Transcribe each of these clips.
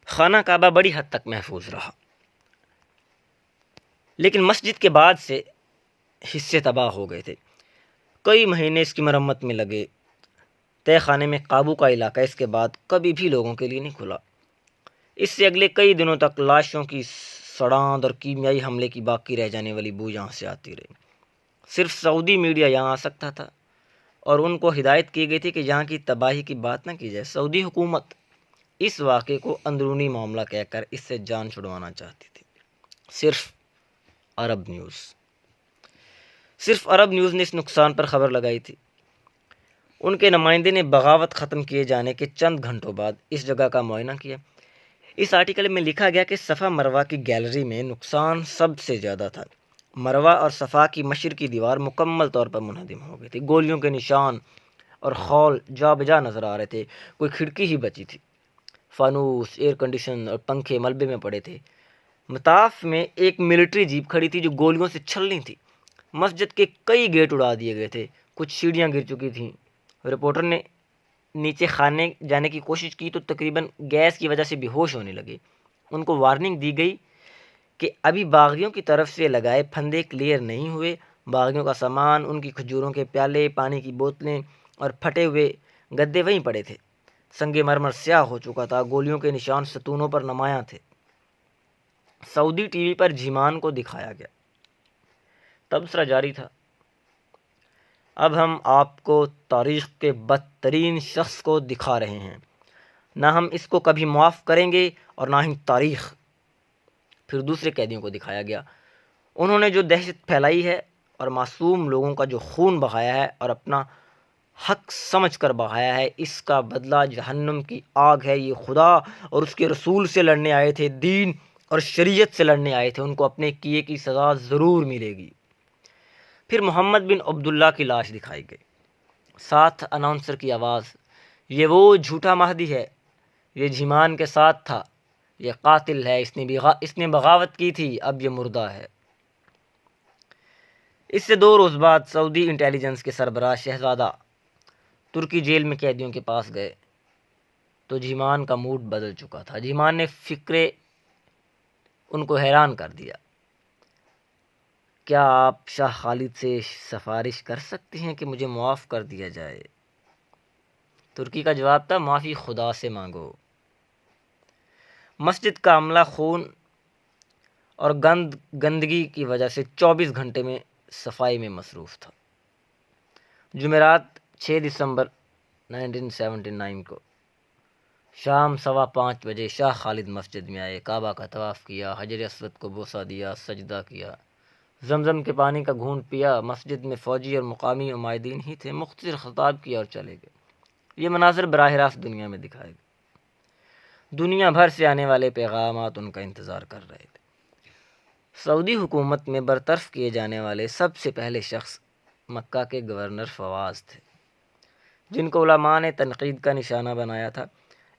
خانہ کعبہ بڑی حد تک محفوظ رہا، لیکن مسجد کے بعد سے حصے تباہ ہو گئے تھے۔ کئی مہینے اس کی مرمت میں لگے۔ تہہ خانے میں قابو کا علاقہ اس کے بعد کبھی بھی لوگوں کے لیے نہیں کھلا۔ اس سے اگلے کئی دنوں تک لاشوں کی سڑاند اور کیمیائی حملے کی باقی رہ جانے والی بو یہاں سے آتی رہی۔ صرف سعودی میڈیا یہاں آ سکتا تھا اور ان کو ہدایت کی گئی تھی کہ یہاں کی تباہی کی بات نہ کی جائے۔ سعودی حکومت اس واقعے کو اندرونی معاملہ کہہ کر اس سے جان چھڑوانا چاہتی تھی۔ صرف عرب نیوز نے اس نقصان پر خبر لگائی تھی۔ ان کے نمائندے نے بغاوت ختم کیے جانے کے چند گھنٹوں بعد اس جگہ کا معائنہ کیا۔ اس آرٹیکل میں لکھا گیا کہ صفا مروہ کی گیلری میں نقصان سب سے زیادہ تھا۔ مروہ اور صفا کی مشرقی دیوار مکمل طور پر منہدم ہو گئی تھی۔ گولیوں کے نشان اور خول جا بجا نظر آ رہے تھے، کوئی کھڑکی ہی بچی تھی۔ فانوس، ایئر کنڈیشن اور پنکھے ملبے میں پڑے تھے۔ مطاف میں ایک ملٹری جیپ کھڑی تھی جو گولیوں سے چھلنی تھی۔ مسجد کے کئی گیٹ اڑا دیے گئے تھے، کچھ سیڑھیاں گر چکی تھیں۔ رپورٹر نے نیچے خانے جانے کی کوشش کی تو تقریباً گیس کی وجہ سے بے ہوش ہونے لگے۔ ان کو وارننگ دی گئی کہ ابھی باغیوں کی طرف سے لگائے پھندے کلیئر نہیں ہوئے۔ باغیوں کا سامان، ان کی کھجوروں کے پیالے، پانی کی بوتلیں اور پھٹے ہوئے گدے وہیں پڑے تھے۔ سنگ مرمر سیاہ ہو چکا تھا، گولیوں کے نشان ستونوں پر نمایاں تھے۔ سعودی ٹی وی پر جیمان کو دکھایا گیا۔ تبصرہ جاری تھا: اب ہم آپ کو تاریخ کے بدترین شخص کو دکھا رہے ہیں، نہ ہم اس کو کبھی معاف کریں گے اور نہ ہی تاریخ۔ پھر دوسرے قیدیوں کو دکھایا گیا۔ انہوں نے جو دہشت پھیلائی ہے اور معصوم لوگوں کا جو خون بہایا ہے اور اپنا حق سمجھ کر بہایا ہے، اس کا بدلہ جہنم کی آگ ہے۔ یہ خدا اور اس کے رسول سے لڑنے آئے تھے، دین اور شریعت سے لڑنے آئے تھے، ان کو اپنے کیے کی سزا ضرور ملے گی۔ پھر محمد بن عبداللہ کی لاش دکھائی گئی، ساتھ اناؤنسر کی آواز: یہ وہ جھوٹا مہدی ہے، یہ جیمان کے ساتھ تھا، یہ قاتل ہے، اس نے بغاوت کی تھی، اب یہ مردہ ہے۔ اس سے 2 روز بعد سعودی انٹیلیجنس کے سربراہ شہزادہ ترکی جیل میں قیدیوں کے پاس گئے تو جیمان کا موڈ بدل چکا تھا۔ جیمان نے فکرے ان کو حیران کر دیا: کیا آپ شاہ خالد سے سفارش کر سکتے ہیں کہ مجھے معاف کر دیا جائے؟ ترکی کا جواب تھا: معافی خدا سے مانگو۔ مسجد کا عملہ خون اور گندگی کی وجہ سے 24 گھنٹے میں صفائی میں مصروف تھا۔ جمعرات 6 دسمبر 1979 کو شام 5:15 بجے شاہ خالد مسجد میں آئے، کعبہ کا طواف کیا، حجر اسود کو بوسہ دیا، سجدہ کیا، زمزم کے پانی کا گھونٹ پیا۔ مسجد میں فوجی اور مقامی عمائدین ہی تھے۔ مختصر خطاب کیا اور چلے گئے۔ یہ مناظر براہ راست دنیا میں دکھائے گئے۔ دنیا بھر سے آنے والے پیغامات ان کا انتظار کر رہے تھے۔ سعودی حکومت میں برطرف کیے جانے والے سب سے پہلے شخص مکہ کے گورنر فواز تھے، جن کو علماء نے تنقید کا نشانہ بنایا تھا۔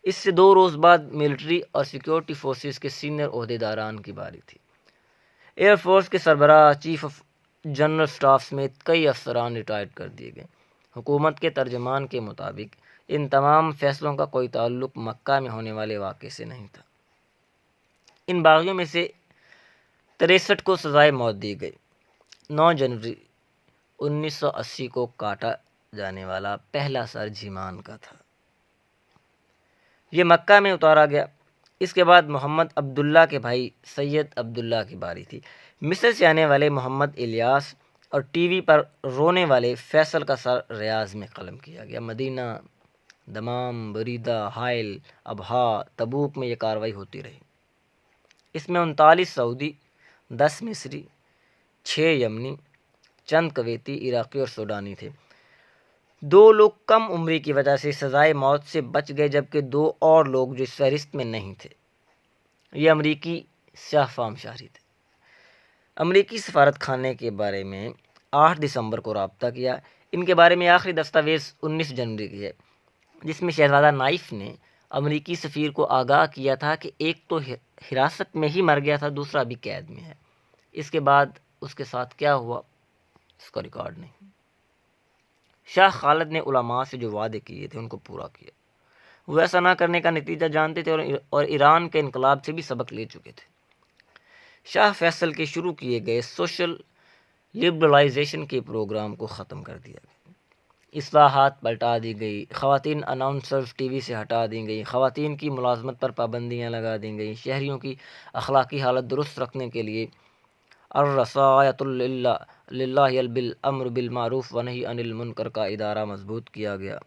اس سے 2 روز بعد ملٹری اور سیکیورٹی فورسز کے سینئر عہدیداران کی باری تھی۔ ایئر فورس کے سربراہ، چیف آف جنرل سٹاف سمیت کئی افسران ریٹائر کر دیے گئے۔ حکومت کے ترجمان کے مطابق ان تمام فیصلوں کا کوئی تعلق مکہ میں ہونے والے واقعے سے نہیں تھا۔ ان باغیوں میں سے 63 کو سزائے موت دی گئی۔ 9 جنوری 1980 کو کاٹا جانے والا پہلا سر جیمان کا تھا۔ یہ مکہ میں اتارا گیا۔ اس کے بعد محمد عبداللہ کے بھائی سید عبداللہ کی باری تھی۔ مصر سے آنے والے محمد الیاس اور ٹی وی پر رونے والے فیصل کا سر ریاض میں قلم کیا گیا۔ مدینہ، دمام، بریدہ، حائل، ابہا، تبوک میں یہ کارروائی ہوتی رہی۔ اس میں 39 سعودی، 10 مصری، 6 یمنی، چند کویتی، عراقی اور سوڈانی تھے۔ 2 لوگ کم عمری کی وجہ سے سزائے موت سے بچ گئے، جبکہ 2 اور لوگ جو اس فہرست میں نہیں تھے، یہ امریکی سیاہ فام شہری تھے۔ امریکی سفارت خانے کے بارے میں 8 دسمبر کو رابطہ کیا۔ ان کے بارے میں آخری دستاویز 19 جنوری کی ہے، جس میں شہزادہ نائف نے امریکی سفیر کو آگاہ کیا تھا کہ ایک تو حراست میں ہی مر گیا تھا، دوسرا بھی قید میں ہے۔ اس کے بعد اس کے ساتھ کیا ہوا اس کا ریکارڈ نہیں۔ شاہ خالد نے علماء سے جو وعدے کیے تھے ان کو پورا کیا۔ وہ ایسا نہ کرنے کا نتیجہ جانتے تھے اور ایران کے انقلاب سے بھی سبق لے چکے تھے۔ شاہ فیصل کے شروع کیے گئے سوشل لبرلائزیشن کے پروگرام کو ختم کر دیا گیا، اصلاحات پلٹا دی گئی، خواتین اناؤنسرز ٹی وی سے ہٹا دی گئی، خواتین کی ملازمت پر پابندیاں لگا دی گئیں، شہریوں کی اخلاقی حالت درست رکھنے کے لیے الرسایۃ للہ بالامر بالمعروف ونہی عن المنکر کا ادارہ مضبوط کیا گیا۔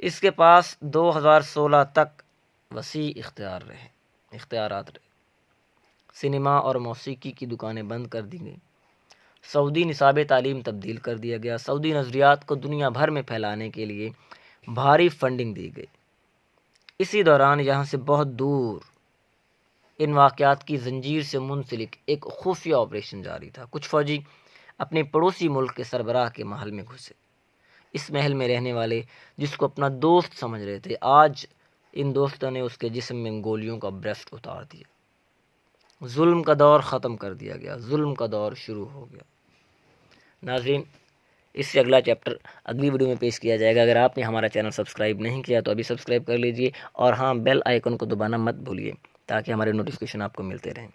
اس کے پاس 2016 تک وسیع اختیارات رہے۔ سنیما اور موسیقی کی دکانیں بند کر دی گئیں، سعودی نصاب تعلیم تبدیل کر دیا گیا، سعودی نظریات کو دنیا بھر میں پھیلانے کے لیے بھاری فنڈنگ دی گئی۔ اسی دوران یہاں سے بہت دور ان واقعات کی زنجیر سے منسلک ایک خفیہ آپریشن جاری تھا۔ کچھ فوجی اپنے پڑوسی ملک کے سربراہ کے محل میں گھسے۔ اس محل میں رہنے والے جس کو اپنا دوست سمجھ رہے تھے، آج ان دوستوں نے اس کے جسم میں گولیوں کا برسٹ اتار دیا۔ ظلم کا دور ختم کر دیا گیا، ظلم کا دور شروع ہو گیا۔ ناظرین، اس سے اگلا چیپٹر اگلی ویڈیو میں پیش کیا جائے گا۔ اگر آپ نے ہمارا چینل سبسکرائب نہیں کیا تو ابھی سبسکرائب کر لیجئے، اور ہاں، بیل آئیکن کو دبانا مت بھولیے تاکہ ہمارے نوٹیفیکیشن آپ کو ملتے رہیں۔